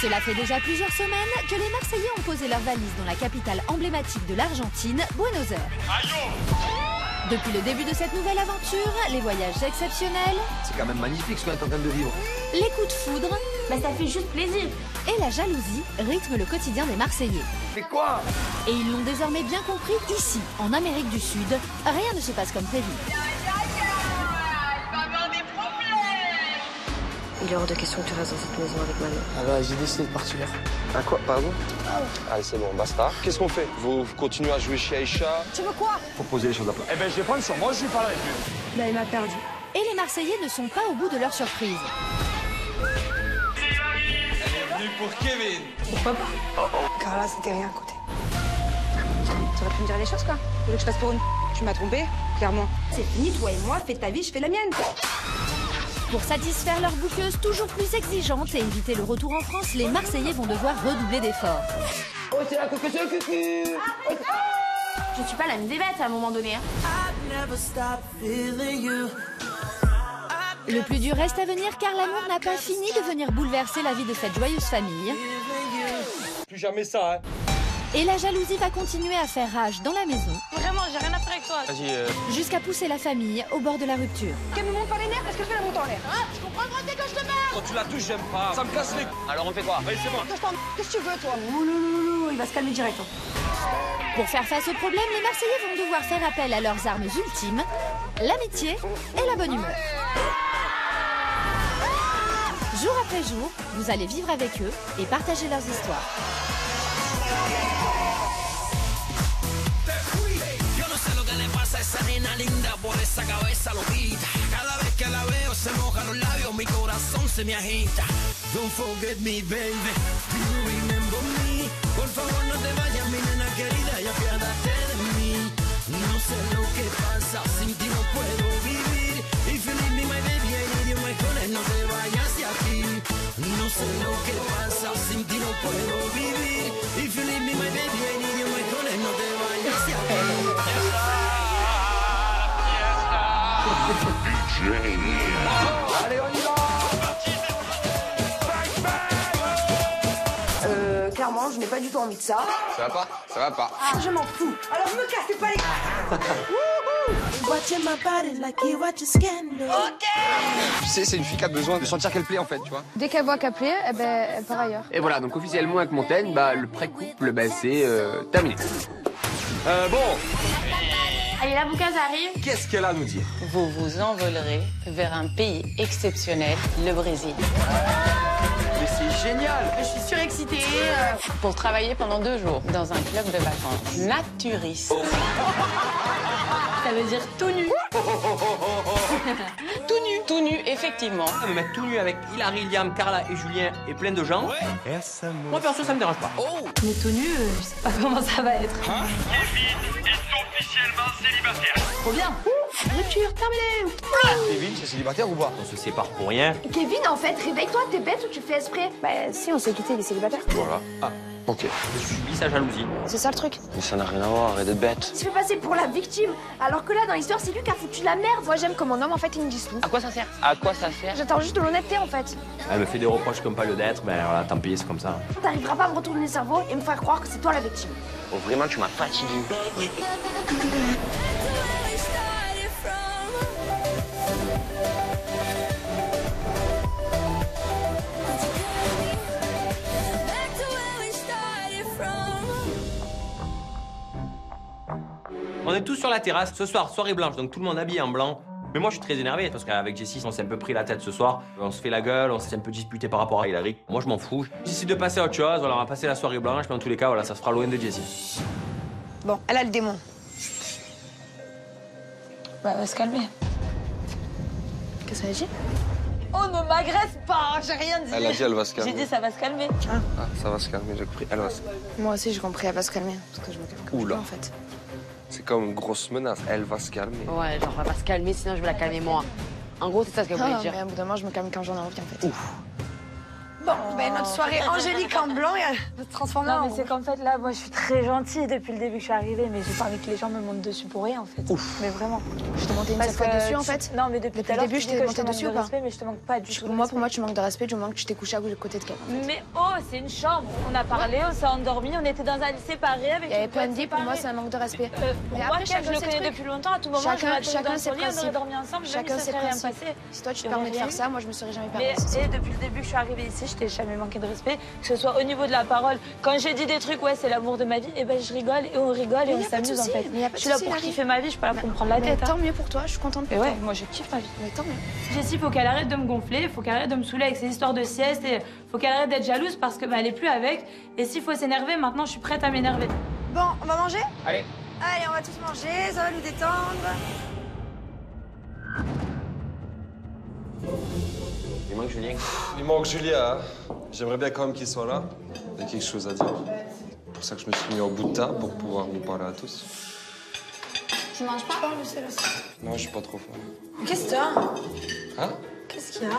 Cela fait déjà plusieurs semaines que les Marseillais ont posé leurs valises dans la capitale emblématique de l'Argentine, Buenos Aires. Depuis le début de cette nouvelle aventure, les voyages exceptionnels... C'est quand même magnifique ce qu'on est en train de vivre. Les coups de foudre... Bah ça fait juste plaisir. Et la jalousie rythment le quotidien des Marseillais. Mais quoi? Et ils l'ont désormais bien compris ici, en Amérique du Sud, rien ne se passe comme prévu. Il est hors de question que tu restes dans cette maison avec Manon. Ah bah j'ai décidé de partir. Ah quoi, pardon? Allez, c'est bon, basta. Qu'est-ce qu'on fait? Vous continuez à jouer chez Aïcha? Tu veux quoi? Faut poser les choses à plat. Eh ben, je vais prendre sur moi, je suis pas là avec lui. Bah il m'a perdu. Et les Marseillais ne sont pas au bout de leur surprise. Elle est venue pour Kevin. Pourquoi pas? Carla, c'était rien à côté. Tu aurais pu me dire les choses, quoi. Tu veux que je fasse pour une... Tu m'as trompé, clairement. C'est fini, toi et moi, fais ta vie, je fais la mienne. Pour satisfaire leur bouqueuse toujours plus exigeante et éviter le retour en France, les Marseillais vont devoir redoubler d'efforts. Oh, c'est la coquette, c'est le cucu. Je suis pas la même des bêtes à un moment donné. Hein. Le plus dur reste à venir car l'amour n'a pas fini de venir bouleverser la vie de cette joyeuse famille. Plus jamais ça, hein. Et la jalousie va continuer à faire rage dans la maison. Vraiment, j'ai rien à faire avec toi. Vas-y, Jusqu'à pousser la famille au bord de la rupture. Qu'elle me monte pas les nerfs parce que je fais la monte en l'air. Ah, je comprends pas dès que je te mets. quand tu la touches, j'aime pas. Ça me casse les... Alors on fait quoi? Allez, c'est bon. Qu'est-ce que tu veux, toi? Ouh, il va se calmer direct. Hein. Pour faire face au problème, les Marseillais vont devoir faire appel à leurs armes ultimes, l'amitié et la bonne humeur. Jour après jour, vous allez vivre avec eux et partager leurs histoires. Esa nena linda por esa cabeza loquita. Cada vez que la veo se mojan los labios, mi corazón se me agita. Don't forget me, baby. Do you remember me? Por favor no te vayas, mi nena querida, y apiádate de mí. No sé lo que pasa, sin ti no puedo vivir. If you leave me, my baby, I need you, my honey, no te vayas de aquí. No sé lo que pasa, sin ti no puedo vivir. If you leave me, my baby, I need you, my honey, no te vayas de aquí. Allez, on y va. Clairement, je n'ai pas du tout envie de ça. Ça va pas? Ça va pas. Ah, je m'en fous. Alors me cassez pas les... Tu sais, c'est une fille qui a besoin de sentir qu'elle plaît en fait, tu vois. Dès qu'elle voit qu'elle plaît, eh ben, elle part ailleurs. Et voilà, donc officiellement avec Montaigne, bah, le pré-couple, bah, c'est terminé. Bon, Allez, la boucasse arrive. qu'est-ce qu'elle a à nous dire? Vous vous envolerez vers un pays exceptionnel, le Brésil. Mais c'est génial! Je suis surexcitée. Pour travailler pendant 2 jours dans un club de vacances naturiste. Ça veut dire tout nu. Tout nu, effectivement. Me mettre tout nu avec Hilary, Liam, Carla et Julien et plein de gens. Moi perso, ça me dérange pas. Mais tout nu, je sais pas comment ça va être. Trop bien. Rupture, terminée. Kevin, c'est célibataire ou pas? On se sépare pour rien. Kevin, en fait, réveille-toi, t'es bête ou tu fais esprit? Bah si, on s'est quitté, il est célibataire. Voilà. Ah, ok. Je subis sa jalousie. C'est ça le truc. Mais ça n'a rien à voir, arrête d'être bête. Il se fait passer pour la victime, alors que là, dans l'histoire, c'est lui qui a foutu la merde. Moi, j'aime comme mon homme, en fait, il me dit tout. À quoi ça sert? À quoi ça sert? J'attends juste de l'honnêteté, en fait. Elle me fait des reproches comme pas lieu d'être, mais voilà, tant pis, c'est comme ça. T'arriveras pas à me retourner le cerveau et me faire croire que c'est toi la victime. Oh, vraiment, tu m'as fatigué. On est tous sur la terrasse. Ce soir, soirée blanche, donc tout le monde habillé en blanc. Mais moi, je suis très énervé parce qu'avec Jessie, on s'est un peu pris la tête ce soir. On se fait la gueule, on s'est un peu disputé par rapport à Hilary. Moi, je m'en fous. J'essaie de passer à autre chose. Voilà, on va passer la soirée blanche, mais en tous les cas, voilà, ça se fera loin de Jessie. Bon, elle a le démon. Bah, elle va se calmer. Qu'est-ce qu'elle a dit? Oh, ne m'agresse pas, j'ai rien dit. Elle a dit, elle va se calmer. J'ai dit, ça va se calmer. Ah, ça va se calmer, j'ai compris. Elle va se... Moi aussi, j'ai compris, elle va se calmer. Parce que je me calme comme Oula. toi, en fait. C'est comme une grosse menace. Elle va se calmer. Ouais, genre, elle va pas se calmer, sinon je vais la calmer moi. En gros, c'est ça ce qu'elle voulait Ah, dire. mais à bout d'un moment, je me calme quand j'en ai envie, en fait. Bon, ben notre soirée Angélique en blanc, elle va se transformer en... Non, mais c'est qu'en fait, là, moi, je suis très gentille depuis le début que je suis arrivée, mais j'ai pas envie que les gens me montent dessus pour rien, en fait. Ouf. Mais vraiment. Je te montais une seule fois dessus, en fait. Non, mais depuis le début, je t'ai monté dessus ou pas? Mais je te manque pas du tout. Pour moi, tu manques de respect du moment que tu t'es couché à côté de quelqu'un. Mais oh, c'est une chambre. On a parlé, on s'est endormi, on était dans un lit séparé avec. Il y avait plein de dit, pour moi, c'est un manque de respect. Mais moi, je le connais depuis longtemps, à tout moment, chacun ses principes. On aurait dormi ensemble, chacun ses principes. Si toi, tu te permets de faire ça, moi, je me serais jamais permis. Mais depuis le début que je suis arrivée ici, je t'ai jamais manqué de respect, que ce soit au niveau de la parole. Quand j'ai dit des trucs, ouais, c'est l'amour de ma vie, et ben je rigole et on rigole et on s'amuse en fait. Je suis là pour kiffer ma vie, je suis pas là pour me prendre la tête. Tant mieux pour toi, je suis contente pour toi. Ouais, moi je kiffe ma vie. Mais tant mieux. Jessie, faut qu'elle arrête de me gonfler, faut qu'elle arrête de me saouler avec ses histoires de sieste et faut qu'elle arrête d'être jalouse parce que elle est plus avec. Et s'il faut s'énerver, maintenant je suis prête à m'énerver. Bon, on va manger? Allez. Allez, on va tous manger, ça va nous détendre. Il manque Julien. Il manque Julia. J'aimerais bien quand même qu'il soit là. Il y a quelque chose à dire. C'est pour ça que je me suis mis au bout de table pour pouvoir vous parler à tous. Tu manges pas? Non, je suis pas trop fort. Qu'est-ce que t'as? Hein? Qu'est-ce qu'il y a?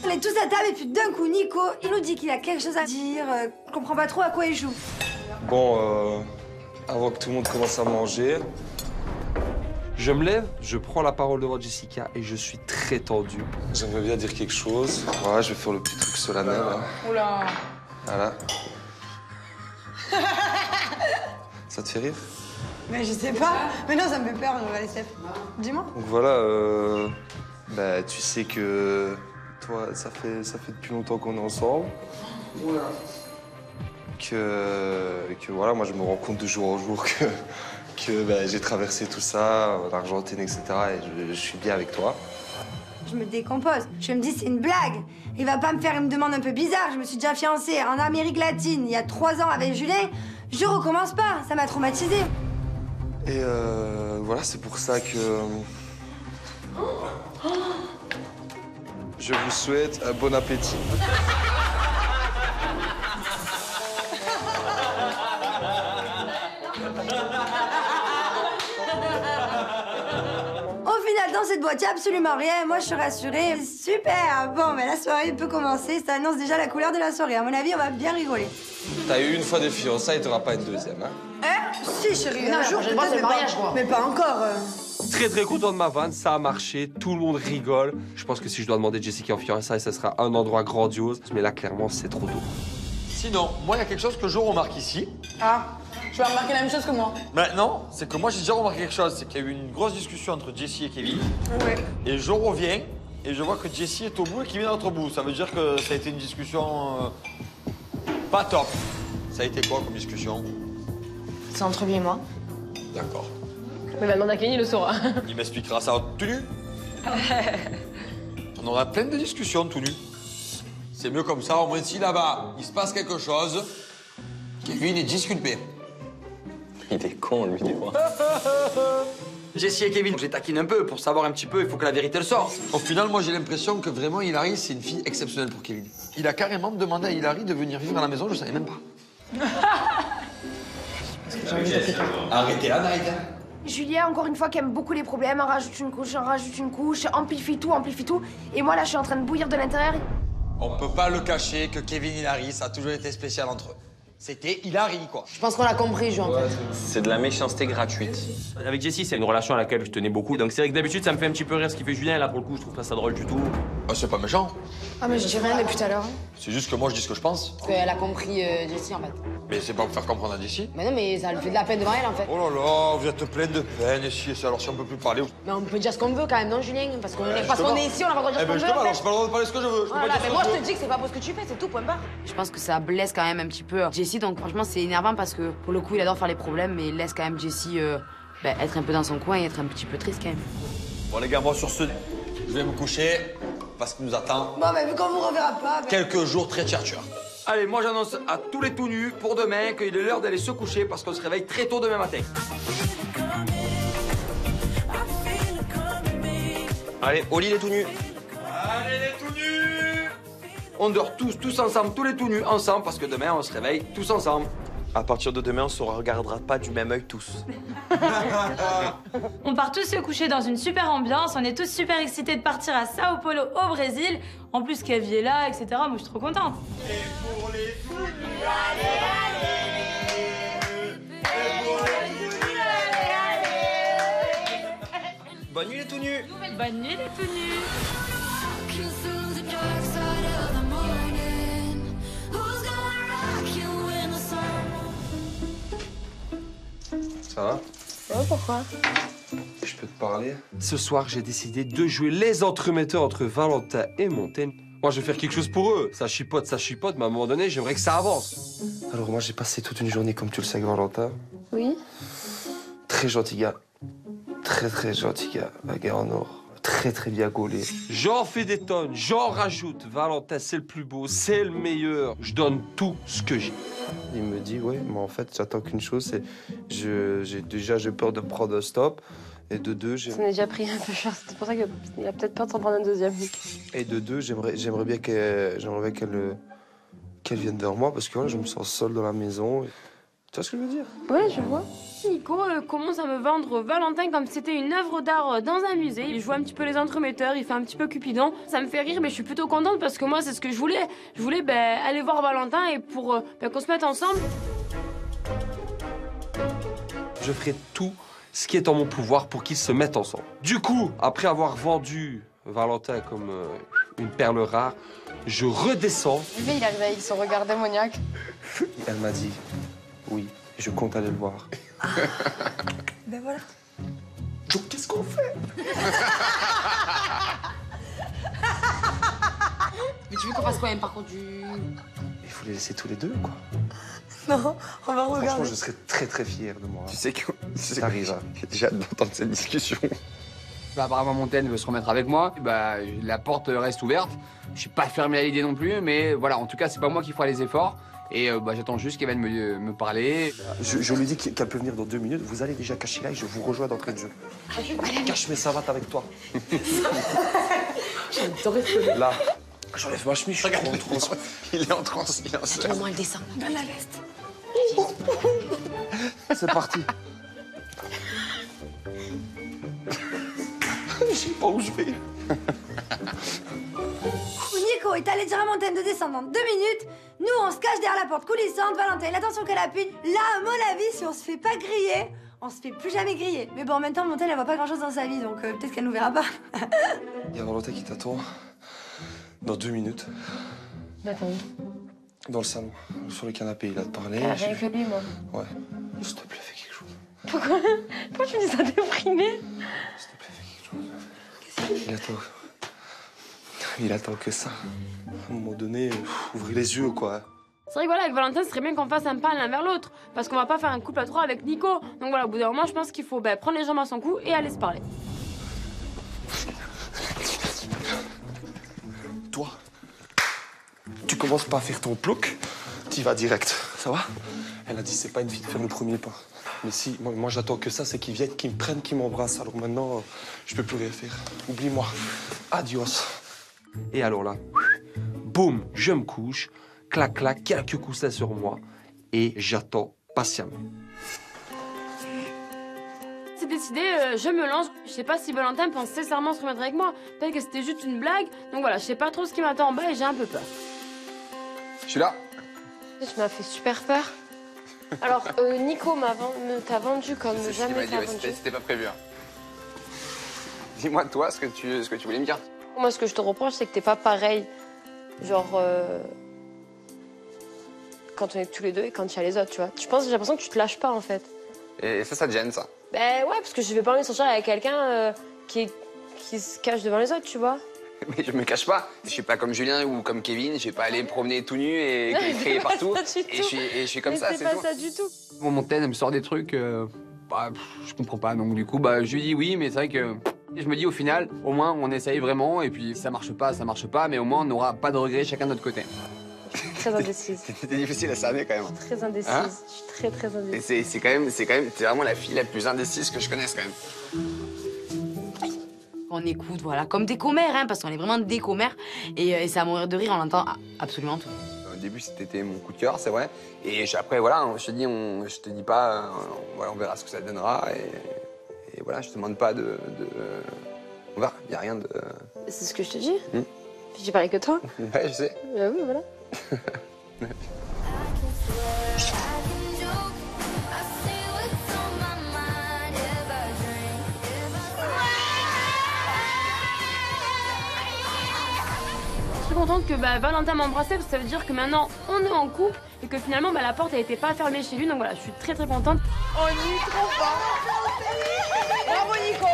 On est tous à table et puis d'un coup, Nico, il nous dit qu'il a quelque chose à dire. Je comprends pas trop à quoi il joue. Bon, avant que tout le monde commence à manger, je me lève, je prends la parole devant Jessica et je suis très tendu. J'aimerais bien dire quelque chose. Voilà, je vais faire le petit truc solennel. Là. Oula. Voilà. Ça te fait rire? Mais je sais pas. Mais non, ça me fait peur, allez, Steph. Dis-moi. Donc voilà, bah, tu sais que toi, ça fait depuis longtemps qu'on est ensemble. Voilà. Que voilà, moi je me rends compte de jour en jour que bah, j'ai traversé tout ça, l'Argentine, etc. Et je suis bien avec toi. Je me décompose. Je me dis, c'est une blague. Il va pas me faire une demande un peu bizarre. Je me suis déjà fiancée en Amérique latine il y a 3 ans avec Julien. Je recommence pas. Ça m'a traumatisée. Et voilà, c'est pour ça que... Je vous souhaite un bon appétit. Au final, dans cette boîte, il n'y a absolument rien. Moi, je suis rassurée. Super. Bon, mais la soirée peut commencer. Ça annonce déjà la couleur de la soirée. À mon avis, on va bien rigoler. T'as eu une fois des fiançailles, t'auras pas une deuxième, hein? Si, chérie. Un jour, c'est le mariage, quoi. Mais pas encore. Très très content de ma vanne, ça a marché, tout le monde rigole. Je pense que si je dois demander Jessica en fiançailles, ça sera un endroit grandiose. Mais là, clairement, c'est trop tôt. Sinon, moi, il y a quelque chose que je remarque ici. Ah, tu vas remarquer la même chose que moi. Mais non, c'est que moi, j'ai déjà remarqué quelque chose. C'est qu'il y a eu une grosse discussion entre Jessie et Kevin. Ouais. Et je reviens et je vois que Jessie est au bout et Kevin est à l'autre bout. Ça veut dire que ça a été une discussion pas top. Ça a été quoi comme discussion? C'est entre lui et moi. D'accord. Mais maintenant, Kevin, il le saura. Il m'expliquera ça tout nu. On aura plein de discussions tout nu. C'est mieux comme ça, au moins si là-bas, il se passe quelque chose, Kevin est disculpé. Il est con, lui, des fois. Jessie et Kevin, je les taquine un peu pour savoir un petit peu, il faut que la vérité le sorte. Au final, moi, j'ai l'impression que vraiment, Hilary, c'est une fille exceptionnelle pour Kevin. Il a carrément demandé à Hilary de venir vivre à la maison, je savais même pas. Arrêtez là, arrêtez. Julien, encore une fois, qui aime beaucoup les problèmes, en rajoute une couche, amplifie tout. Et moi, là, je suis en train de bouillir de l'intérieur. On peut pas le cacher que Kevin et Hilary, ça a toujours été spécial entre eux. C'était Hilary, quoi. Je pense qu'on l'a compris, Jean, en fait. C'est de la méchanceté gratuite. Avec Jessie, c'est une relation à laquelle je tenais beaucoup. Donc c'est vrai que d'habitude, ça me fait un petit peu rire ce qu'il fait Julien. Et là, pour le coup, je trouve pas ça drôle du tout. Ah, c'est pas méchant. Ah, mais je dis rien depuis tout à l'heure. C'est juste que moi, je dis ce que je pense. Parce qu'elle a compris Jessie, en fait. Mais c'est pas pour faire comprendre à Jessie. Mais non, mais ça lui fait de la peine devant elle, en fait. Oh là là, vous êtes pleine de peine ici. Alors si on peut plus parler... Mais on peut dire ce qu'on veut quand même, non, Julien? Parce qu'on est ici, on a pas le droit de dire ce qu'on veut. Justement, alors j'ai pas le droit de parler ce que je veux. Voilà, mais moi, je te dis que c'est pas pour ce que tu fais, c'est tout, point barre. Je pense que ça blesse quand même un petit peu Jessie, donc franchement, c'est énervant parce que pour le coup, il adore faire les problèmes, mais il laisse quand même Jessie être un peu dans son coin et être un petit peu triste quand même. Bon les gars, moi sur ce, je vais me coucher parce qu'il nous attend Bon, bah, vu qu'on vous reverra pas... quelques jours très tchatcheurs. Allez, moi j'annonce à tous les tout nus pour demain qu'il est l'heure d'aller se coucher parce qu'on se réveille très tôt demain matin. Allez, au lit les tout nus. Allez les tout nus. On dort tous ensemble, tous les tout nus ensemble parce que demain on se réveille tous ensemble. À partir de demain, on se regardera pas du même œil tous. On part tous se coucher dans une super ambiance, on est tous super excités de partir à Sao Paulo au Brésil. En plus, Kevin est là, etc. Moi, je suis trop contente. Et pour les fous, allez, allez. Et pour les fous, allez, allez. Bonne nuit les tout nus. Bonne nuit les tout nus. Ça va? Ouais, pourquoi? Je peux te parler? Ce soir, j'ai décidé de jouer les entremetteurs entre Valentin et Montaigne. Moi, je vais faire quelque chose pour eux. Ça chipote, mais à un moment donné, j'aimerais que ça avance. Alors moi, j'ai passé toute une journée, comme tu le sais, avec Valentin. Oui. Très gentil gars. Très gentil gars. Un gars en or. Très bien gaulé. J'en fais des tonnes, j'en rajoute. Valentin, c'est le plus beau, c'est le meilleur. Je donne tout ce que j'ai. Il me dit, ouais, mais en fait, j'attends qu'une chose, c'est... J'ai peur de prendre un stop. Et de deux, Ça n'a déjà pris un peu cher. C'est pour ça qu'il a peut-être peur de s'en prendre un deuxième. Et de deux, j'aimerais bien qu'elle vienne vers moi, parce que voilà, je me sens seul dans la maison. Tu vois ce que je veux dire? Ouais, je vois. Nico commence à me vendre Valentin comme si c'était une œuvre d'art dans un musée. Il joue un petit peu les entremetteurs, il fait un petit peu Cupidon. Ça me fait rire, mais je suis plutôt contente parce que moi, c'est ce que je voulais. Je voulais aller voir Valentin et pour qu'on se mette ensemble. Je ferai tout ce qui est en mon pouvoir pour qu'ils se mettent ensemble. Du coup, après avoir vendu Valentin comme une perle rare, je redescends. Lui, il arrive avec son regard démoniaque. Elle m'a dit oui, je compte aller le voir. Ben voilà. Jo, qu'est-ce qu'on fait? Mais tu veux qu'on fasse quoi même par contre Il faut les laisser tous les deux, quoi. Non, on va regarder. Franchement, je serais très fier de moi. Tu sais que... Ça arrive. J'ai hâte d'entendre cette discussion. Bah, apparemment, Montaigne veut se remettre avec moi. Bah, la porte reste ouverte. Je suis pas fermé à l'idée non plus, mais voilà, en tout cas, c'est pas moi qui ferai les efforts. Et j'attends juste qu'elle vienne me parler. Je lui dis qu'elle peut venir dans 2 minutes. Vous allez déjà cacher là et je vous rejoins d'entrée de jeu. Cache mes savates avec toi. Là. J'enlève ma chemise, je suis trop en transe. Il est en transe, il est en À moment elle descend. Donne la veste. C'est parti. Je sais pas où je vais. Nico est allé dire à Montaigne de descendre dans 2 minutes. Nous, on se cache derrière la porte coulissante. Valentin, il a attention qu'elle appuie. Là, à mon avis, si on se fait pas griller, on se fait plus jamais griller. Mais bon, en même temps, Montaigne, elle voit pas grand-chose dans sa vie, donc peut-être qu'elle nous verra pas. Il y a Valentin qui t'attend dans 2 minutes. Attends. Dans le salon, sur le canapé, il a te parlé. Rien que lui, moi. Ouais. S'il te plaît, fais quelque chose. Pourquoi tu me dis ça déprimé? S'il te plaît, fais quelque chose. Il attend que ça. À un moment donné, ouvrez les yeux, quoi. C'est vrai que voilà, avec Valentin, ce serait bien qu'on fasse un pas l'un vers l'autre. Parce qu'on va pas faire un couple à 3 avec Nico. Donc voilà, au bout d'un moment, je pense qu'il faut prendre les jambes à son cou et aller se parler. Toi, tu commences pas à faire ton plouc, t'y vas direct. Ça va? Elle a dit c'est pas une fille de faire le premier pas. Mais si, moi j'attends que ça, c'est qu'ils viennent, qu'ils me prennent, qu'ils m'embrassent. Alors maintenant, je peux plus rien faire. Oublie-moi. Adios. Et alors là, boum, je me couche, clac, quelques coussins sur moi, et j'attends patiemment. C'est décidé, je me lance. Je sais pas si Valentin pense sincèrement se remettre avec moi. Peut-être que c'était juste une blague. Donc voilà, je sais pas trop ce qui m'attend en bas et j'ai un peu peur. Je suis là. Tu m'as fait super peur. Alors, Nico t'a vendu comme jamais t'as vendu. C'était pas prévu. Hein. Dis-moi, toi, ce que tu voulais me dire. Moi, ce que je te reproche, c'est que t'es pas pareil. Genre, quand on est tous les deux et quand il y a les autres, tu vois. J'ai l'impression que tu te lâches pas, en fait. Et ça te gêne, ça? Ben ouais, parce que je vais pas envie de sortir avec quelqu'un qui se cache devant les autres, tu vois. Mais je me cache pas. Je suis pas comme Julien ou comme Kevin. Je vais pas aller me promener tout nu et crier partout. Et je suis comme ça, c'est tout. Mais c'est pas ça du tout. Bon, Montaigne, elle me sort des trucs, je comprends pas. Donc du coup, je lui dis oui, mais c'est vrai que je me dis au final, au moins on essaye vraiment. Et puis ça marche pas, mais au moins on n'aura pas de regrets chacun de notre côté. Je suis très indécise. C'était difficile à cerner quand même. Je suis très indécise. Hein? Je suis très indécise. Et t'es vraiment la fille la plus indécise que je connaisse quand même. On écoute, voilà, comme des commères, hein, parce qu'on est vraiment des commères. Et c'est à mourir de rire, on entend absolument tout. Au début, c'était mon coup de cœur, c'est vrai. Et après, voilà, je te dis, je te dis pas, voilà, on verra ce que ça donnera. Et voilà, je te demande pas de... On verra, il n'y a rien de... C'est ce que je te dis. J'ai parlé que toi. Ouais, je sais. Bah oui, voilà. Je suis contente que Valentin m'embrassait parce que ça veut dire que maintenant on est en couple et que finalement la porte elle était pas fermée chez lui, donc voilà, je suis très contente. On y est trop fort. Bravo Nico.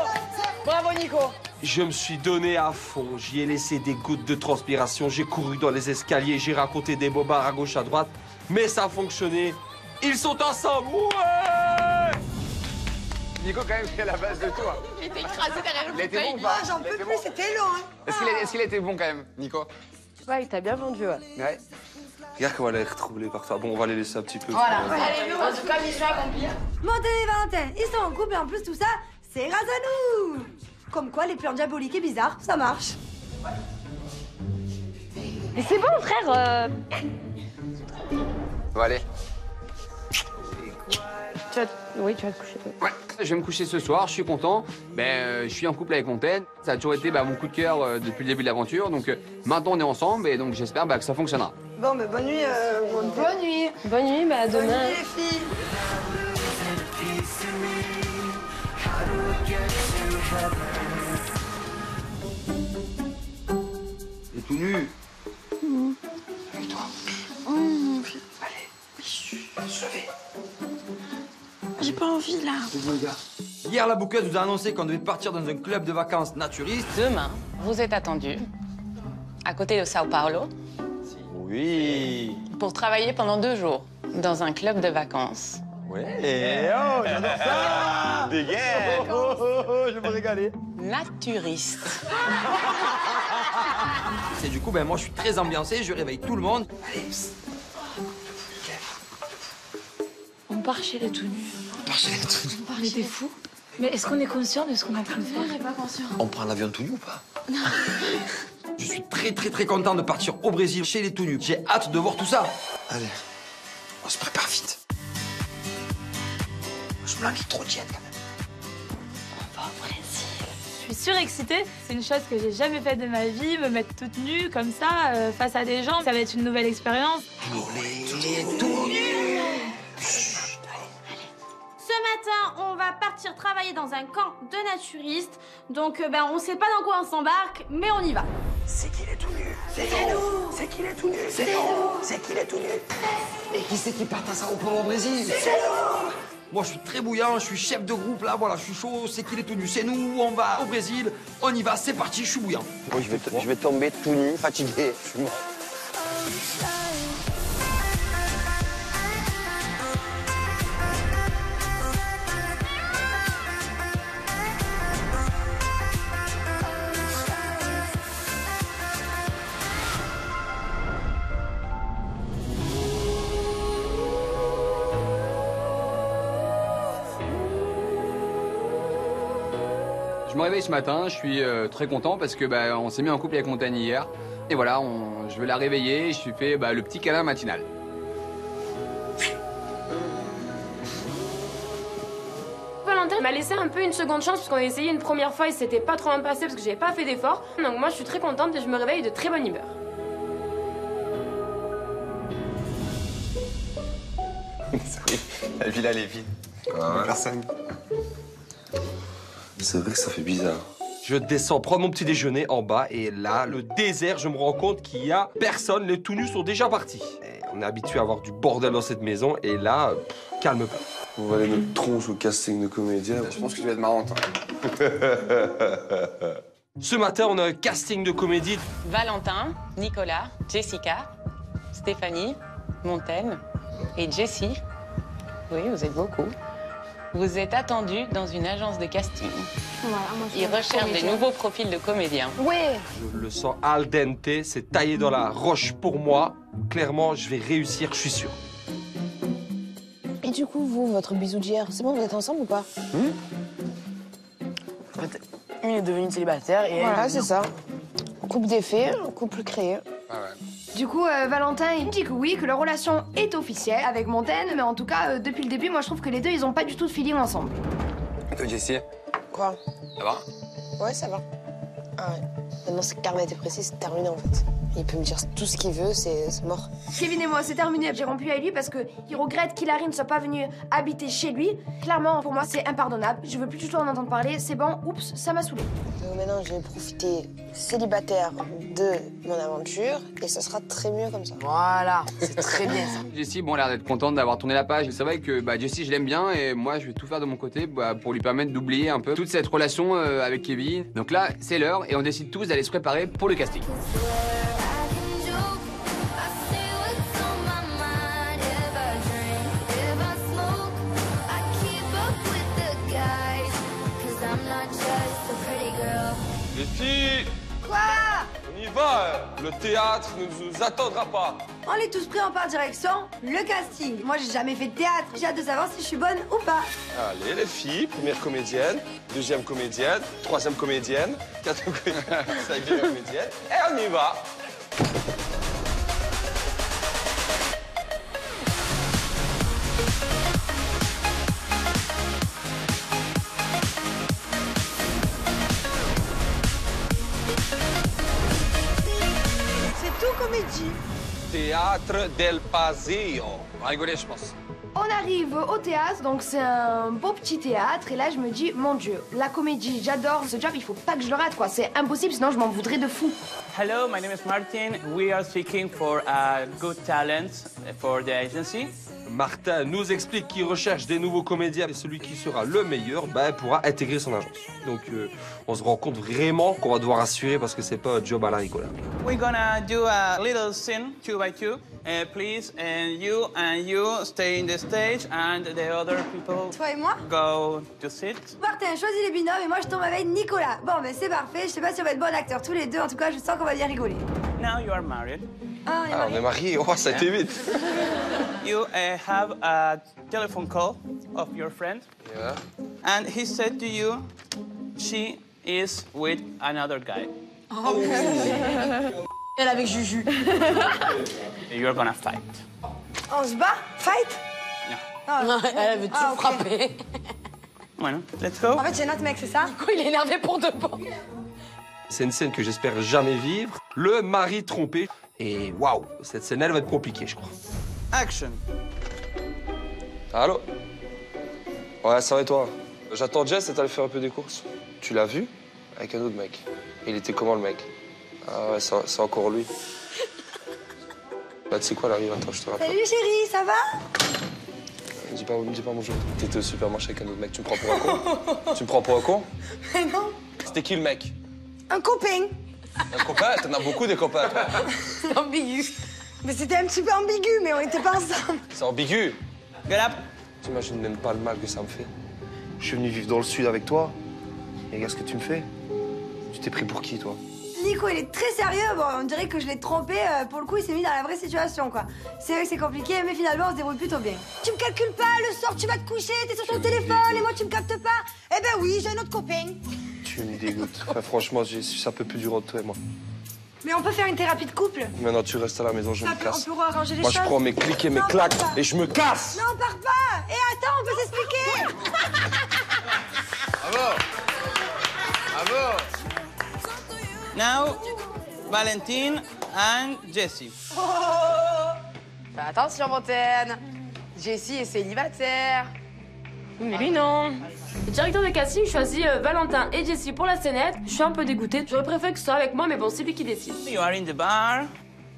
Bravo Nico. Je me suis donné à fond, j'y ai laissé des gouttes de transpiration, j'ai couru dans les escaliers, j'ai raconté des bobards à gauche à droite, mais ça a fonctionné. Ils sont ensemble, ouais! Nico, quand même, c'est la base de tout. Il était écrasé derrière le fauteuil. fauteuil. Ah, J'en peux plus, c'était long. Hein. Est-ce qu'il a été bon quand même, Nico? Ouais, il t'a bien vendu, ouais. Ouais. Regarde comment elle a l'air troublée par toi. Bon, on va les laisser un petit peu. Voilà. Allez, en tout cas, mission accomplie. Montez les Valentin, ils sont en couple et en plus tout ça, c'est grâce à nous. Comme quoi, les plans diaboliques et bizarres, ça marche. Mais c'est bon, frère. Bon, allez. Oui, tu vas te coucher. Ouais, je vais me coucher ce soir, je suis content. Je suis en couple avec Montaine. Ça a toujours été mon coup de cœur depuis le début de l'aventure. Donc maintenant on est ensemble et donc j'espère que ça fonctionnera. Bon, bonne nuit. Bonne nuit. Bonne nuit, à demain. Bonne nuit les filles. T'es tout nu. Avec toi. Allez, se lever. J'ai pas envie là. Hier, la bouqueuse nous a annoncé qu'on devait partir dans un club de vacances naturiste. Demain, vous êtes attendus à côté de Sao Paulo Oui. pour travailler pendant 2 jours dans un club de vacances. Ouais. Oh, j'adore ça. Dégaine. Oh, je vais me régaler. Naturiste. Et du coup, moi, je suis très ambiancé, je réveille tout le monde. Allez, On part chez les tout nus. on part chez les tout nus. On part chez les fous. Mais est-ce qu'on est conscient de ce qu'on est en train de faire? On n'est pas conscient. On prend l'avion tout nu ou pas? Je suis très content de partir au Brésil chez les tout nus. J'ai hâte de voir tout ça. Allez, on se prépare vite. Je me l'envie trop tiède quand même. On va au Brésil. Je suis surexcitée, c'est une chose que j'ai jamais faite de ma vie, me mettre toute nue comme ça, face à des gens, ça va être une nouvelle expérience. Pour les tout nus. Ce matin, on va partir travailler dans un camp de naturistes. Donc, on sait pas dans quoi on s'embarque, mais on y va. C'est qui les tout nus? C'est nous. C'est qui les tout nus? C'est nous. C'est qui les tout nus? Et qui c'est qui part à Sao Paulo au Brésil? C'est nous. Moi, je suis très bouillant, je suis chef de groupe, là, voilà, je suis chaud, c'est qu'il est tout nu. C'est nous, on va au Brésil, on y va, c'est parti, je suis bouillant. Moi, je vais tomber tout nu, fatigué. Je suis mort. Je me réveille ce matin, je suis très content parce que on s'est mis en couple avec Montagne hier. Et voilà, je vais la réveiller et je lui fais le petit câlin matinal. Valentin m'a laissé un peu une seconde chance parce qu'on a essayé une première fois et c'était pas trop bien passé parce que j'avais pas fait d'effort. Donc moi je suis très contente et je me réveille de très bonne humeur. La villa, elle est vide. Personne. C'est vrai que ça fait bizarre. Je descends prendre mon petit déjeuner en bas et là, le désert, je me rends compte qu'il y a personne. Les tout nus sont déjà partis. Et on est habitué à avoir du bordel dans cette maison et là, calme-toi. On va aller notre tronche au casting de comédien. Je pense que tu vas être marrante. Ce matin, on a un casting de comédie. Valentin, Nicolas, Jessica, Stéphanie, Montaine et Jessie. Oui, vous êtes beaucoup. Vous êtes attendus dans une agence de casting. Voilà, moi, Ils recherchent des nouveaux profils de comédiens. Ouais. Je le sens al dente, c'est taillé dans la roche pour moi. Clairement, je vais réussir, je suis sûr. Et du coup, vous, votre bisou d'hier, c'est bon, vous êtes ensemble ou pas? En fait, il est devenu célibataire et Voilà, c'est ça. Couple défait, couple créé. Ah ouais. Du coup, Valentin, il me dit que oui, que leur relation est officielle avec Montaigne, mais en tout cas, depuis le début, moi je trouve que les deux, ils ont pas du tout de feeling ensemble. Et toi, Jessie? Quoi? Ça va? Ouais, ça va. Ah ouais. Maintenant, c'est carnet et précis, c'est terminé en fait. Il peut me dire tout ce qu'il veut, c'est mort. Kevin et moi, c'est terminé. J'ai rompu avec lui parce qu'il regrette qu'Hilary ne soit pas venue habiter chez lui. Clairement, pour moi, c'est impardonnable. Je veux plus du tout en entendre parler. C'est bon, oups, ça m'a saoulé. Donc maintenant, je vais profiter célibataire de mon aventure et ça sera très mieux comme ça. Voilà, c'est très bien ça. Jessie, bon, a l'air d'être contente d'avoir tourné la page. C'est vrai que Jessie, je l'aime bien et moi, je vais tout faire de mon côté pour lui permettre d'oublier un peu toute cette relation avec Kevin. Donc là, c'est l'heure et on décide tous d'aller se préparer pour le casting. Jessie! Quoi? On y va! Le théâtre ne nous attendra pas. On est tous prêts, on part direction le casting. Moi, j'ai jamais fait de théâtre. J'ai hâte de savoir si je suis bonne ou pas. Allez, les filles, première comédienne, deuxième comédienne, troisième comédienne, quatrième comédienne, cinquième comédienne, et on y va! Comédie. Théâtre del Paseo. On va rigoler, je pense. On arrive au théâtre, donc c'est un beau petit théâtre. Et là, je me dis, mon Dieu, la comédie, j'adore ce job, il faut pas que je le rate, quoi. C'est impossible, sinon je m'en voudrais de fou. Hello, my name is Martin. We are seeking for a good talent for the agency. Martin nous explique qu'il recherche des nouveaux comédiens et celui qui sera le meilleur pourra intégrer son agence. Donc on se rend compte vraiment qu'on va devoir assurer parce que c'est pas un job à la rigolade. We're gonna do a little scene 2 by 2. Please, and you stay in the stage and the other people Toi et moi go to sit. Martin, choisis les binômes et moi je tombe avec Nicolas. Bon, ben c'est parfait. Je sais pas si on va être bons acteurs tous les deux. En tout cas, je sens qu'on va bien rigoler. Now you are married. Ah, on est mariés. Oh, ça a été vite. You have a telephone call of your friend. Yeah. And he said to you, she is with another guy. Oh. Elle avec Juju. You're gonna fight. On se bat? Fight? No. Elle veut tout frapper. Bueno, let's go. En fait, c'est notre mec, c'est ça? Pourquoi il est énervé pour de bon? C'est une scène que j'espère jamais vivre. Le mari trompé. Et waouh, cette scène, elle va être compliquée, je crois. Action. Allô? Ouais, ça va et toi? J'attends Jess et t'allais faire un peu des courses. Tu l'as vu? Avec un autre mec. Il était comment, le mec? Ah ouais, c'est encore lui. Bah, tu sais quoi, elle arrive, attends, je te rappelle. Salut chérie, ça va? Dis pas bonjour. T'étais au supermarché avec un autre mec, tu me prends pour un con? Tu me prends pour un con? Mais non. C'était qui, le mec? Un copain. Un copain? T'en as beaucoup des copains, toi. C'est ambigu. Mais c'était un petit peu ambigu, mais on était pas ensemble. C'est ambigu. Get up. T'imagines même pas le mal que ça me fait. Je suis venu vivre dans le sud avec toi. Et regarde ce que tu me fais. Tu t'es pris pour qui, toi? Nico, il est très sérieux. Bon, on dirait que je l'ai trompé. Pour le coup, il s'est mis dans la vraie situation, quoi. C'est vrai que c'est compliqué, mais finalement, on se débrouille plutôt bien. Tu me calcules pas, le soir, tu vas te coucher, t'es sur ton téléphone, et moi, tu me captes pas. Eh ben oui, j'ai un autre copain. Tu me dégoûtes. Enfin, franchement, ça peut plus durer entre toi et moi. Mais on peut faire une thérapie de couple. Maintenant, tu restes à la maison, je me casse. On peut arranger les moi, choses. je prends mes clics et mes claques et je me casse. Non, pars pas. Et attends, on peut s'expliquer. Bravo. Bravo. Now, Valentine and Jessie. Fais attention, Montaigne. Jessie est célibataire. Mais lui, non. Le directeur de casting choisit Valentin et Jessie pour la scénette. Je suis un peu dégoûtée. J'aurais préféré que ce soit avec moi, mais bon, c'est lui qui décide. You are in the bar.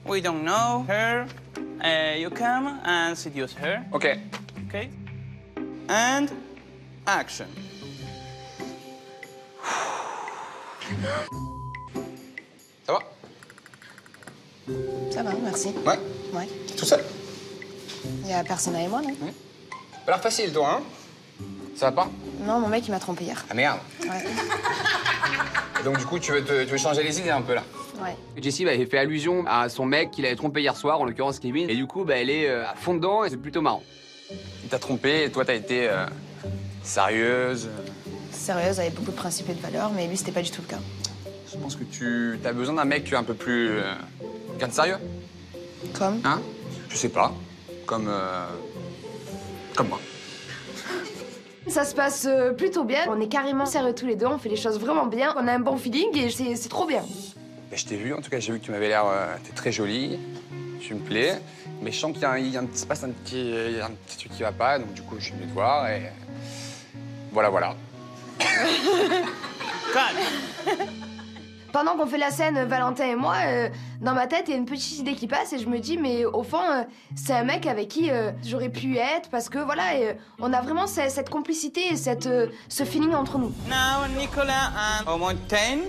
We don't know her. You come and seduce her. OK. OK. And action. Ça va? Ça va, merci. Ouais? Ouais. T'es tout seul? Y a personne avec moi, non? Pas l'air facile, toi, hein? Ça va pas? Non, mon mec, il m'a trompé hier. Ah merde! Ouais. Donc, du coup, tu veux changer les idées un peu, là? Ouais. Jessie elle fait allusion à son mec qu'il avait trompé hier soir, en l'occurrence Kevin. Et du coup, elle est à fond dedans et c'est plutôt marrant. Il t'a trompé et toi, t'as été sérieuse. Sérieuse, avec beaucoup de principes et de valeurs, mais lui, c'était pas du tout le cas. Je pense que tu as besoin d'un mec un peu plus... quelqu'un de sérieux. Comme? Hein? Je sais pas. Comme moi. Ça se passe plutôt bien. On est carrément sérieux tous les deux, on fait les choses vraiment bien. On a un bon feeling et c'est trop bien. Ben, je t'ai vu, en tout cas, j'ai vu que tu m'avais l'air... t'es très jolie, tu me plais. Mais je sens qu'il y a un petit truc qui va pas, donc du coup, je suis venu te voir et... Voilà. Pendant qu'on fait la scène, Valentin et moi, dans ma tête, il y a une petite idée qui passe et je me dis, mais au fond, c'est un mec avec qui j'aurais pu être parce que voilà, on a vraiment cette complicité et ce feeling entre nous. Now, Nicolas and Montaigne.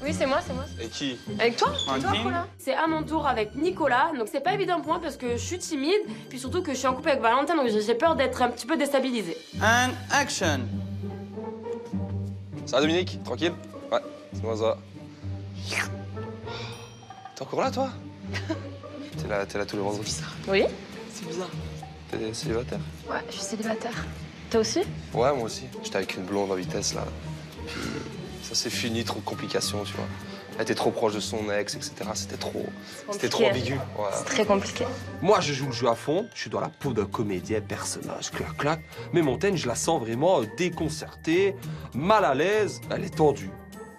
Oui, c'est moi. Et qui? Avec toi? Montaigne. C'est à mon tour avec Nicolas, donc c'est pas évident pour moi parce que je suis timide, puis surtout que je suis en couple avec Valentin, donc j'ai peur d'être un petit peu déstabilisée. And action. Ça va, Dominique? Tranquille? Ouais, c'est moi ça. T'es encore là, toi? T'es là tous les vendredis. Oui? C'est bizarre. T'es célibataire? Ouais, je suis célibataire. Toi aussi? Ouais, moi aussi. J'étais avec une blonde en vitesse, là. Puis ça s'est fini, trop de complications, tu vois. Elle était trop proche de son ex, etc. C'était trop ambigu. Ouais. C'est très compliqué. Moi, je joue le jeu à fond. Je suis dans la peau d'un comédien, personnage, clac. Mais Montaigne, je la sens vraiment déconcertée, mal à l'aise. Elle est tendue,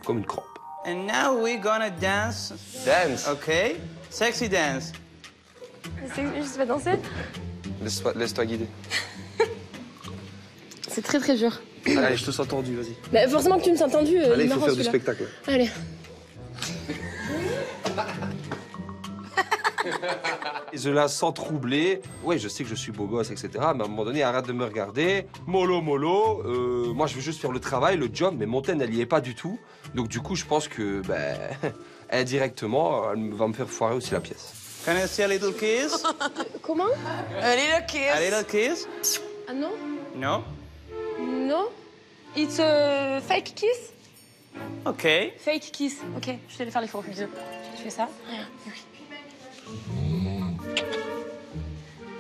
comme une crampe. And now we're gonna dance. Dance? Okay. Sexy dance. Je vais danser? Laisse-toi guider. C'est très dur. Allez, je te sens tendu, vas-y. Bah forcément que tu me sens tendu. Allez, il faut faire du spectacle. Allez. Je la sens troublée. Ouais, je sais que je suis beau gosse, etc. Mais à un moment donné, arrête de me regarder. Mollo. Moi, je veux juste faire le travail, le job, mais Montaigne, elle y est pas du tout. Donc, du coup, je pense que, indirectement, elle va me faire foirer aussi la pièce. Can I see a little kiss? Comment? A little kiss. A little kiss? Ah non? No? Non? It's a fake kiss? OK. Fake kiss. OK, je vais aller faire les faux bisous. Tu fais ça?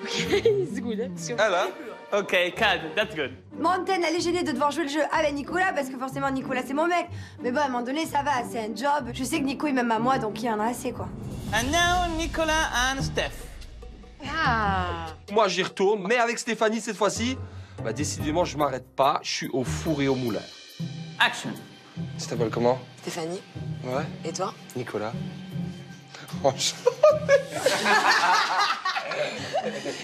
OK, it's good. Alors? OK, cut. That's good. Montaigne, elle est gênée de devoir jouer le jeu avec Nicolas parce que forcément Nicolas c'est mon mec. Mais bon, à un moment donné, ça va, c'est un job. Je sais que Nico il m'aime à moi, donc il y en a assez quoi. And now Nicolas and Steph. Ah. Moi, j'y retourne, mais avec Stéphanie cette fois-ci, décidément, je m'arrête pas. Je suis au four et au moulin. Action. Tu t'appelles comment? Stéphanie. Ouais. Et toi? Nicolas.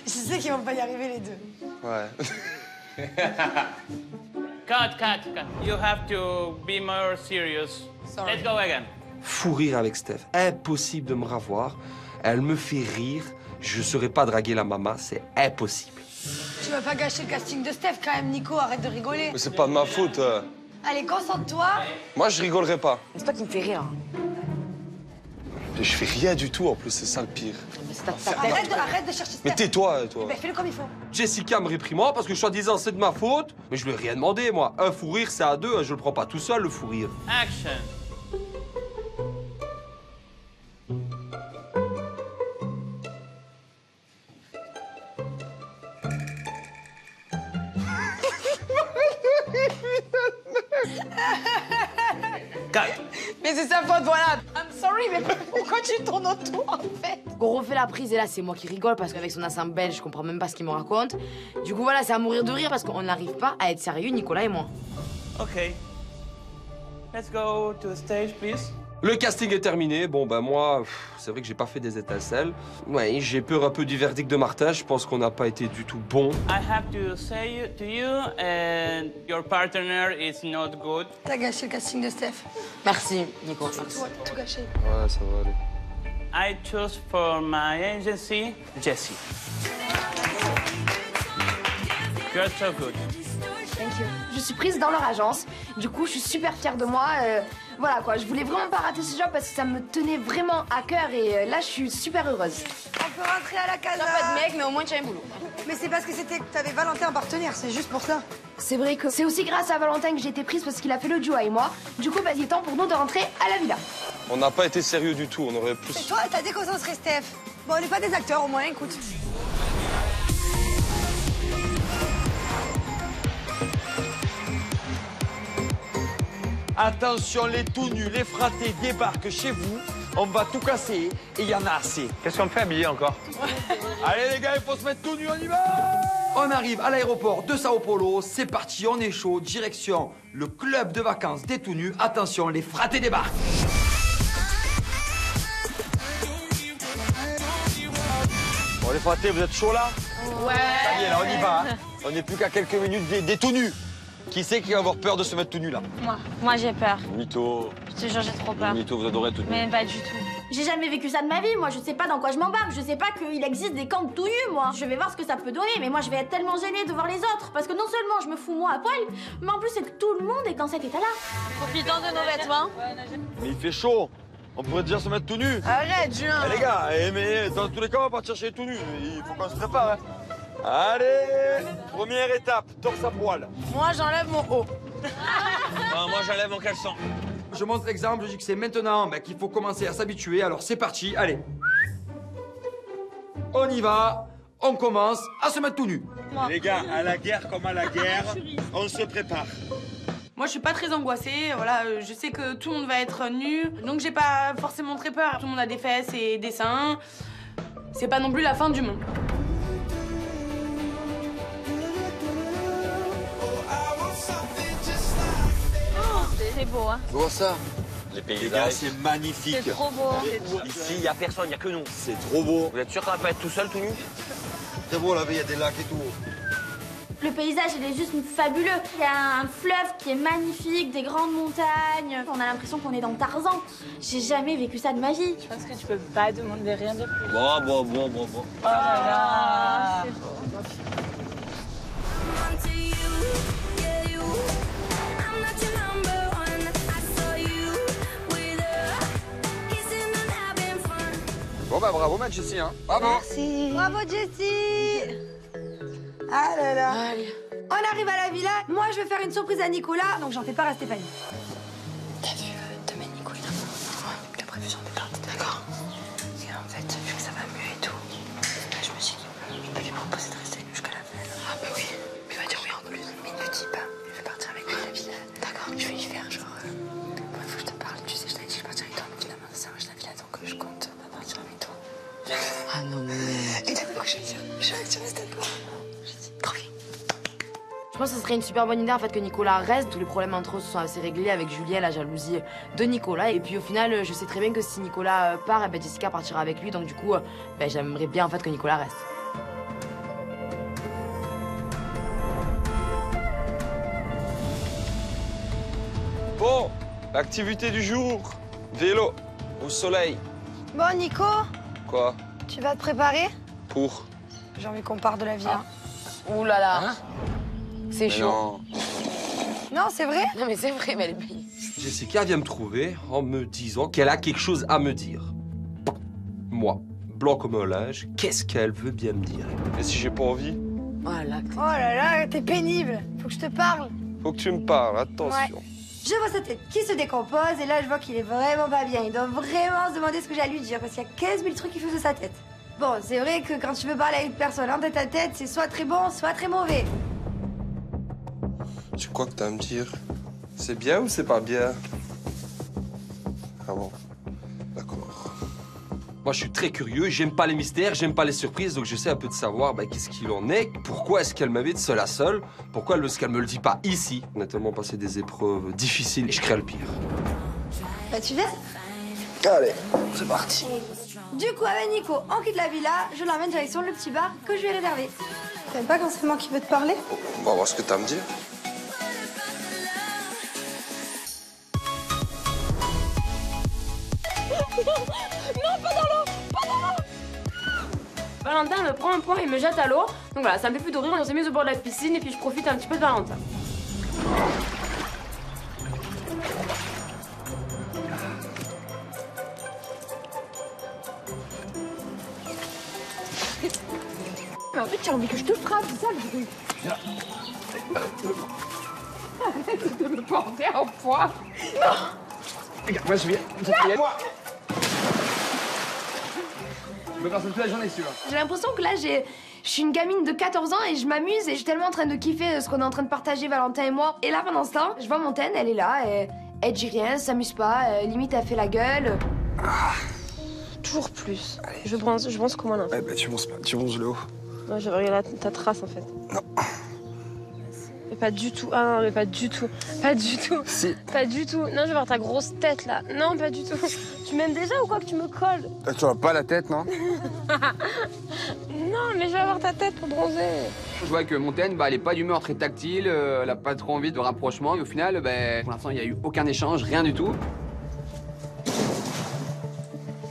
Je sais qu'ils vont pas y arriver les deux. Ouais. Cut. You have to be more serious. Sorry. Let's go again. Fou rire avec Steph. Impossible de me ravoir. Elle me fait rire. Je saurais pas draguer la maman, c'est impossible. Tu vas pas gâcher le casting de Steph quand même, Nico, arrête de rigoler. Mais c'est pas de ma faute. Allez, concentre-toi. Moi, je rigolerai pas. C'est toi qui me fais rire. Mais je fais rien du tout, en plus, c'est ça le pire. Arrête de chercher Steph. Mais tais-toi, toi. Ben, fais-le comme il faut. Jessica me réprimande parce que soi-disant c'est de ma faute. Mais je lui ai rien demandé, moi. Un fou rire, c'est à deux. Je le prends pas tout seul, le fou rire. Action. Mais c'est sa faute, voilà. I'm sorry, mais pourquoi tu tournes autour, en fait? On refait la prise et là, c'est moi qui rigole parce qu'avec son accent belge, je comprends même pas ce qu'il me raconte. Du coup, voilà, c'est à mourir de rire parce qu'on n'arrive pas à être sérieux, Nicolas et moi. OK. Let's go to the stage, please. Le casting est terminé. Bon, moi, c'est vrai que j'ai pas fait des étincelles. Ouais, j'ai peur un peu du verdict de Martin. Je pense qu'on n'a pas été du tout bon. I have to say to you, and your partner is not good. T'as gâché le casting de Steph. Merci, Nico. C'est toi, t'as tout gâché. Ouais, ça va aller. I choose for my agency, Jessie. You're so good. Thank you. Je suis prise dans leur agence. Du coup, je suis super fière de moi. Voilà quoi, je voulais vraiment pas rater ce job parce que ça me tenait vraiment à cœur et là, je suis super heureuse. On peut rentrer à la casa. T'as pas de mec, mais au moins tu as un boulot. Mais c'est parce que t'avais Valentin en partenaire, c'est juste pour ça. C'est vrai que c'est aussi grâce à Valentin que j'ai été prise parce qu'il a fait le duo avec moi. Du coup, il est temps pour nous de rentrer à la villa. On n'a pas été sérieux du tout, on aurait plus... Et toi, t'as déconcentré Steph. Bon, on n'est pas des acteurs au moins, écoute. Attention, les tout nus, les fratés débarquent chez vous On va tout casser et il y en a assez. Qu'est-ce qu'on fait habillé encore? Allez les gars, il faut se mettre tout nu, on y va! On arrive à l'aéroport de Sao Paulo, c'est parti, on est chaud, direction le club de vacances des tout nus. Attention, les fratés débarquent. Bon les fratés, vous êtes chauds là? Ouais. Ça y est, là on y va. Hein. On n'est plus qu'à quelques minutes des tout nus. Qui c'est qui va avoir peur de se mettre tout nu là? Moi j'ai peur. Mytho. Je te jure, j'ai trop peur. Mytho, vous adorez tout nu. Mais pas du tout. J'ai jamais vécu ça de ma vie, moi je sais pas dans quoi je m'embarque, je sais pas qu'il existe des camps de tout nus, moi. Je vais voir ce que ça peut donner, mais moi je vais être tellement gênée de voir les autres, parce que non seulement je me fous moi à poil, mais en plus c'est que tout le monde est dans cet état-là. Profitons de nos vêtements. Mais il fait chaud. On pourrait déjà se mettre tout nu. Arrête, Julien. Eh, les gars, mais dans tous les cas, on va partir chez les tout nus. Il faut qu'on se prépare. Hein. Allez, première étape, torse à poil. Moi j'enlève mon haut. Non, moi j'enlève mon caleçon. Je montre l'exemple, je dis que c'est maintenant qu'il faut commencer à s'habituer. Alors c'est parti, allez. On y va, on commence à se mettre tout nu. Les gars, à la guerre comme à la guerre, on se prépare. Moi, je suis pas très angoissée. Voilà, je sais que tout le monde va être nu, donc j'ai pas forcément très peur. Tout le monde a des fesses et des seins. C'est pas non plus la fin du monde. C'est beau, hein. Tu vois ça? Les gars, c'est magnifique. C'est trop beau. Ici, il n'y a personne, il n'y a que nous. C'est trop beau. Vous êtes sûr qu'on va pas être tout seul, tout nu? C'est beau là, il y a des lacs et tout. Le paysage, il est juste fabuleux. Il y a un fleuve qui est magnifique, des grandes montagnes. On a l'impression qu'on est dans Tarzan. J'ai jamais vécu ça de ma vie. Je pense que tu peux pas demander rien de plus. Bon. Oh là là. C'est beau. Bon bah bravo ma Jessie, hein. Bravo. Merci. Bravo Jessie. Ah là là. Allez. On arrive à la villa. Moi, je vais faire une surprise à Nicolas, donc j'en fais part à Stéphanie. T'as vu, demain Nico il a la prévision des parties, d'accord? Et en fait, vu que ça va mieux et tout, je me suis dit, je peux lui proposer de rester avec nous jusqu'à la fin. Ah bah oui, mais il va dire oui en plus. Mais ne dis pas, je vais partir avec lui à la villa. D'accord, je vais y faire genre... Bref, faut que je te parle, tu sais, je t'avais dit que je partirais avec toi, mais finalement ça marche la villa, donc je compte pas partir avec toi. Ah non mais... Et t'as vu quoi je vais dire? Je vais que tu restes avec toi. J'ai dit, trop bien. Je pense que ce serait une super bonne idée en fait que Nicolas reste. Tous les problèmes entre eux se sont assez réglés avec Julien, la jalousie de Nicolas. Et puis au final, je sais très bien que si Nicolas part, Jessica partira avec lui. Donc du coup, j'aimerais bien en fait que Nicolas reste. Bon, l'activité du jour. Vélo au soleil. Bon, Nico, Quoi? tu vas te préparer? Pour? J'ai envie qu'on parte de la villa. Ouh là là. C'est Mais chaud. non. Non, c'est vrai? Non mais c'est vrai, mais elle est belle. Jessica vient me trouver en me disant qu'elle a quelque chose à me dire. Moi, blanc comme un linge, qu'est-ce qu'elle veut bien me dire? Et si j'ai pas envie? Voilà. Oh là là, t'es pénible. Faut que je te parle. Faut que tu me parles, attention. Ouais. Je vois sa tête qui se décompose et là je vois qu'il est vraiment pas bien. Il doit vraiment se demander ce que j'ai à lui dire parce qu'il y a 15 000 trucs qui font de sa tête. Bon, c'est vrai que quand tu veux parler à une personne en tête à tête, c'est soit très bon, soit très mauvais. Tu crois que t'as à me dire? C'est bien ou c'est pas bien? Ah bon, d'accord. Moi, je suis très curieux, j'aime pas les mystères, j'aime pas les surprises, donc j'essaie un peu de savoir qu'est-ce qu'il en est, pourquoi est-ce qu'elle m'invite seule à seule, pourquoi est-ce qu'elle me le dit pas ici. On a tellement passé des épreuves difficiles et je crains le pire. Bah tu viens? Allez, c'est parti. Du coup, avec Nico, on quitte la villa, je l'emmène direction le petit bar que je lui ai réservé. T'aimes pas quand c'est moi qui veux te parler? On va voir ce que t'as à me dire. Non, pas dans l'eau! Pas dans l'eau! Valentin me prend un point et me jette à l'eau. Donc voilà, ça me fait plutôt rire. On s'est mis au bord de la piscine et puis je profite un petit peu de Valentin. Mais en fait, tu as envie que je te frappe, c'est ça le truc. Arrête de me porter en poids. Non! Regarde, moi je viens. Moi! Je me passe toute la journée celui-là. J'ai l'impression que là, je suis une gamine de 14 ans et je m'amuse et je suis tellement en train de kiffer ce qu'on est en train de partager, Valentin et moi. Et là, pendant ce temps, je vois Montaigne, elle est là, elle dit rien, elle s'amuse pas, limite elle fait la gueule. toujours plus. Allez. Je pense comment là. Ouais, bah tu montes le haut. Non, je vais regarder ta trace en fait. Non. Mais pas du tout. Ah non, mais pas du tout. Pas du tout. Si. Pas du tout. Non, je vais voir ta grosse tête là. Non, pas du tout. Tu m'aimes déjà ou quoi que tu me colles? Tu vois pas la tête, non? Non, mais je vais avoir ta tête pour bronzer. Je vois que Montaigne, elle est pas d'humeur très tactile, elle a pas trop envie de rapprochement. Et au final, pour l'instant, il n'y a eu aucun échange, rien du tout.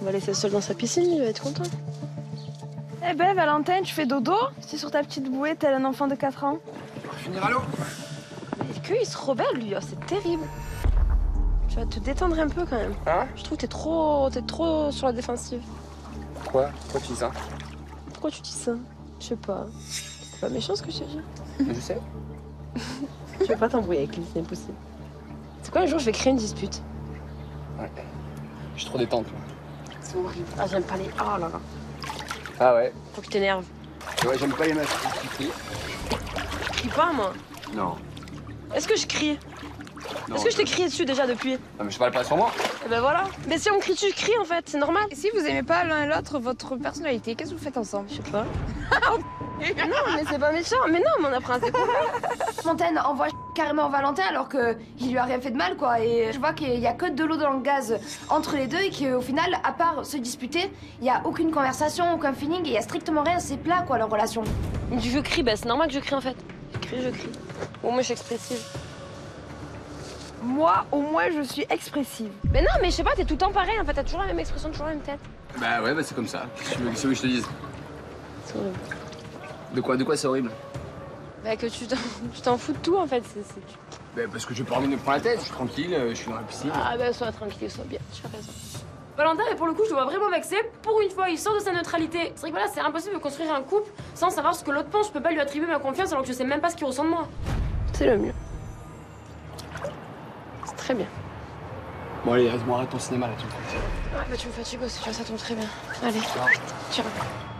On va laisser seul dans sa piscine, il va être content. Eh ben, Valentin, tu fais dodo? C'est sur ta petite bouée, tel un enfant de 4 ans. On va finir à l'eau. Mais qu'il se rebelle, lui, oh, c'est terrible. Tu vas te détendre un peu quand même. Hein? Je trouve que t'es trop sur la défensive. Pourquoi? Pourquoi tu dis ça? Pourquoi tu dis ça? Je sais pas. C'est pas méchant ce que je t'ai dit. Je sais. Tu veux pas t'embrouiller avec lui, c'est impossible. C'est quoi, un jour je vais créer une dispute? Ouais. Je suis trop détente. C'est horrible. Ah, j'aime pas les. Oh là là. Ah ouais? Faut que tu t'énerves. Ouais, j'aime pas les meufs qui crient. Je crie pas, moi. Non. Est-ce que je crie? Est-ce que je t'ai crié dessus déjà depuis? Non, mais je parle pas sur moi. Eh ben voilà. Mais si on crie dessus, je crie en fait, c'est normal. Et si vous aimez pas l'un et l'autre votre personnalité, qu'est-ce que vous faites ensemble? Je sais pas. Non, mais c'est pas méchant. Mais non, mais on apprend à se découvrir. Montaigne envoie carrément Valentin alors qu'il lui a rien fait de mal, quoi. Et je vois qu'il y a que de l'eau dans le gaz entre les deux et qu'au final, à part se disputer, il y a aucune conversation, aucun feeling et il y a strictement rien, c'est plat, quoi, leur relation. Je crie, bah c'est normal que je crie en fait. Je crie. Au moins je suis expressive. Moi, au moins, je suis expressive. Mais non, mais je sais pas, t'es tout le temps pareil en fait, t'as toujours la même expression, toujours la même tête. Bah ouais, bah c'est comme ça. Qu'est-ce que tu veux que je te dise? C'est horrible. De quoi c'est horrible? Bah que tu t'en fous de tout en fait. Bah parce que j'ai pas envie de me prendre la tête, je suis tranquille, je suis dans la piscine. Ah bah sois tranquille, sois bien, tu as raison. Valentin, mais pour le coup, je le vois vraiment vexé. Pour une fois, il sort de sa neutralité. C'est vrai que voilà, c'est impossible de construire un couple sans savoir ce que l'autre pense. Je peux pas lui attribuer ma confiance alors que je sais même pas ce qu'il ressent de moi. C'est le mieux. C'est très bien. Bon allez, arrête ton cinéma là, tu me fatigues. Ah bah tu me fatigues aussi, tu vois, ça tombe très bien. Allez, tiens.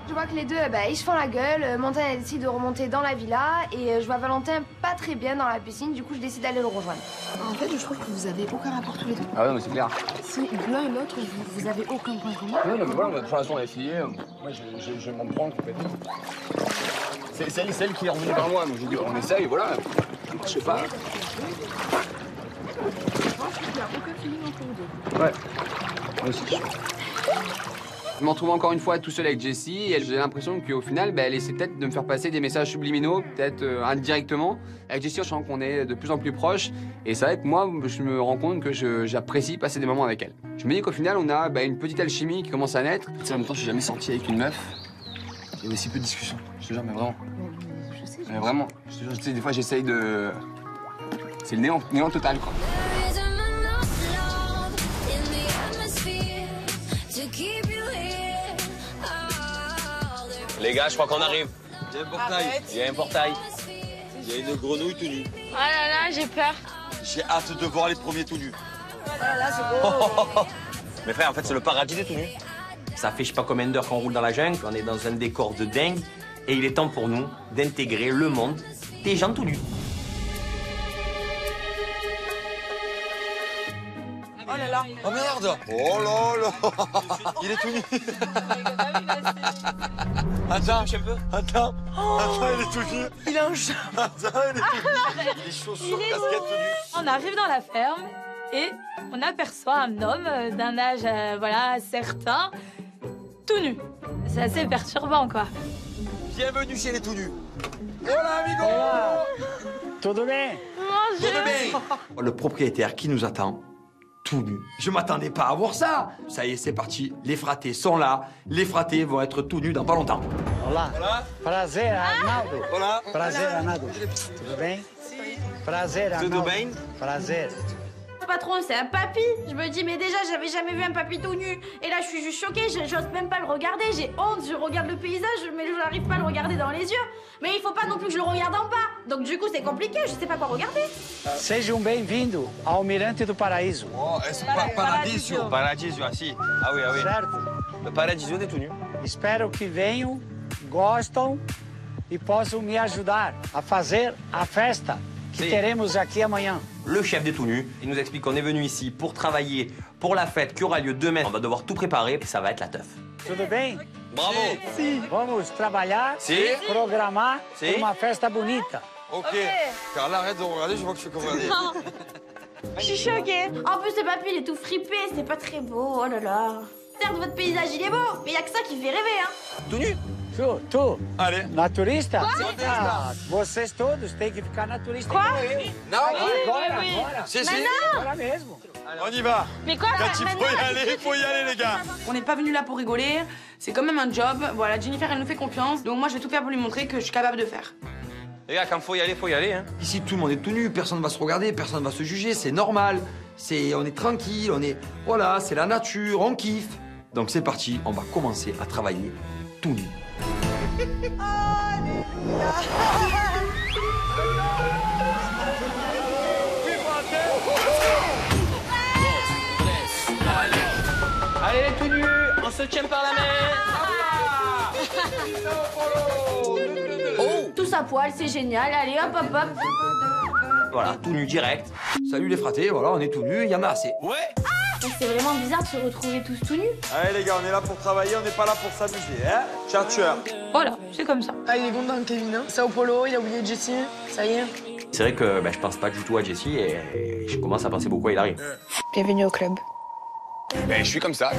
Je vois que les deux, ils se font la gueule. Montaigne décide de remonter dans la villa et je vois Valentin pas très bien dans la piscine. Du coup, je décide d'aller le rejoindre. En fait, je trouve que vous avez aucun rapport tous les deux. Ah ouais, mais c'est clair. Si l'un et l'autre, vous avez aucun point commun. Non, mais voilà, pour l'instant on a essayé. Moi, je m'en prends complètement. C'est celle qui est revenue vers moi, donc j'ai dit on essaye, voilà. Je sais pas. Je pense qu'il n'y a aucun feeling entre vous deux. Ouais. Moi aussi, je suis. Je me retrouve encore une fois tout seul avec Jessie et j'ai l'impression qu'au final, elle essaie peut-être de me faire passer des messages subliminaux, peut-être indirectement. Avec Jessie, je sens qu'on est de plus en plus proches et c'est vrai que moi, je me rends compte que j'apprécie passer des moments avec elle. Je me dis qu'au final, on a une petite alchimie qui commence à naître. Tu sais, en même temps, je suis jamais sorti avec une meuf. Il y avait si peu de discussions. Je te jure, mais vraiment. Je sais. Mais vraiment. Je te jure, tu sais, des fois, j'essaye de... C'est le néant total, quoi. Les gars, je crois qu'on arrive. Il y a un portail. Il y a un portail. Il y a une grenouille tout nue. Oh là là, j'ai peur. J'ai hâte de voir les premiers tout nus. Oh là là, c'est beau. Mais frère, en fait, c'est le paradis des tout nus. Ça fait je sais pas combien d'heures qu'on roule dans la jungle, on est dans un décor de dingue. Et il est temps pour nous d'intégrer le monde des gens tout nus. Oh là là. Oh merde. Oh là là. Il est tout nu. Attends, attends, il est tout nu. Il a un chat. Attends, il est tout nu. Il est chaussures, casquette tout nu. On arrive dans la ferme et on aperçoit un homme d'un âge, voilà, certain, tout nu. C'est assez perturbant, quoi. Bienvenue chez les tout nus. Hola, amigo. Tudo bem? Tudo bem. Le propriétaire qui nous attend, tout nu. Je m'attendais pas à voir ça. Ça y est, c'est parti. Les fratés sont là. Les fratés vont être tout nus dans pas longtemps. Olá. Olá. Prazer, Arnaldo. Olá. Prazer, Arnaldo. Tudo bem? Prazer, Arnaldo. Tudo bem? Prazer. Patron, c'est un papy. Je me dis, mais déjà, j'avais jamais vu un papy tout nu. Et là, je suis juste choquée, j'ose même pas le regarder. J'ai honte, je regarde le paysage, mais je n'arrive pas à le regarder dans les yeux. Mais il faut pas non plus que je le regarde en bas. Donc du coup, c'est compliqué, je sais pas quoi regarder. Sejam bem-vindos ao Mirante do Paraíso. Oh, é Paradiso. Paradiso, assim. Ah oui, ah oui. Certo? Le Paradiso des tout nus. Espero que venham, gostam e possam me ajudar a fazer a festa que teremos aqui amanhã. Le chef des tout nus, il nous explique qu'on est venu ici pour travailler pour la fête qui aura lieu demain. On va devoir tout préparer, puis ça va être la teuf. Tudo bem? Bravo. Sim. Vamos trabalhar, programar uma festa bonita. Ok. Carla, arrête de regarder, je vois que tu fais comme regarder. Je suis choquée. En plus, le papy, il est tout fripé, c'est pas très beau, oh là là. Certes, votre paysage, il est beau, mais y a que ça qui fait rêver, hein. Tout nu? Tu. Allez. Naturista? Quoi? Ah, vocês todos têm que ficar naturista. Quoi? Non, agora. Si, Mais si. non. Agora mesmo. On y va. Mais quoi? Quand il faut y aller, les gars. On n'est pas venu là pour rigoler, c'est quand même un job. Voilà, Jennifer, elle nous fait confiance, donc moi je vais tout faire pour lui montrer que je suis capable de faire. Les gars, quand faut y aller, hein. Ici, tout le monde est tout nu, personne ne va se regarder, personne ne va se juger, c'est normal. On est tranquille, voilà, c'est la nature, on kiffe. Donc c'est parti, on va commencer à travailler tout nu. Allez, les tout nus, on se tient par la main. Oh, tous à poil, c'est génial. Allez, hop, hop, hop. Voilà, tout nu direct. Salut les fratés, voilà, on est tout nus, il y en a assez. Ouais. C'est vraiment bizarre de se retrouver tous tout nus. Allez, les gars, on est là pour travailler, on n'est pas là pour s'amuser, hein. Tueur. Voilà, c'est comme ça. Ah, il est content, Kevin. Hein. Sao Paulo, il a oublié Jessie. Ça y est. C'est vrai que je pense pas du tout à Jessie et je commence à penser beaucoup à Hilary. Bienvenue au club. Ben, je suis comme ça.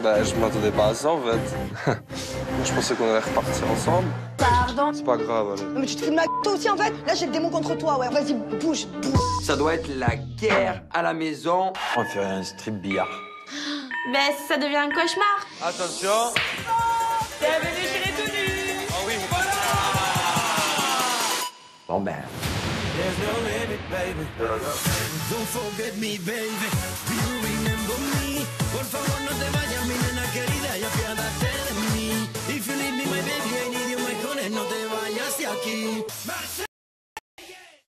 Bah, je m'attendais pas à ça, en fait. Je pensais qu'on allait repartir ensemble. Pardon. C'est pas grave, allez. Non mais tu te fous de ma toi aussi en fait. Là j'ai le démon contre toi, ouais. Vas-y, bouge. Ça doit être la guerre à la maison. On va faire un strip billard. Ben, ça devient un cauchemar. Attention. Bienvenue chez les tout nus. Ah oui. Bon ben. There's no limit, baby. Don't forget me, baby. Be real.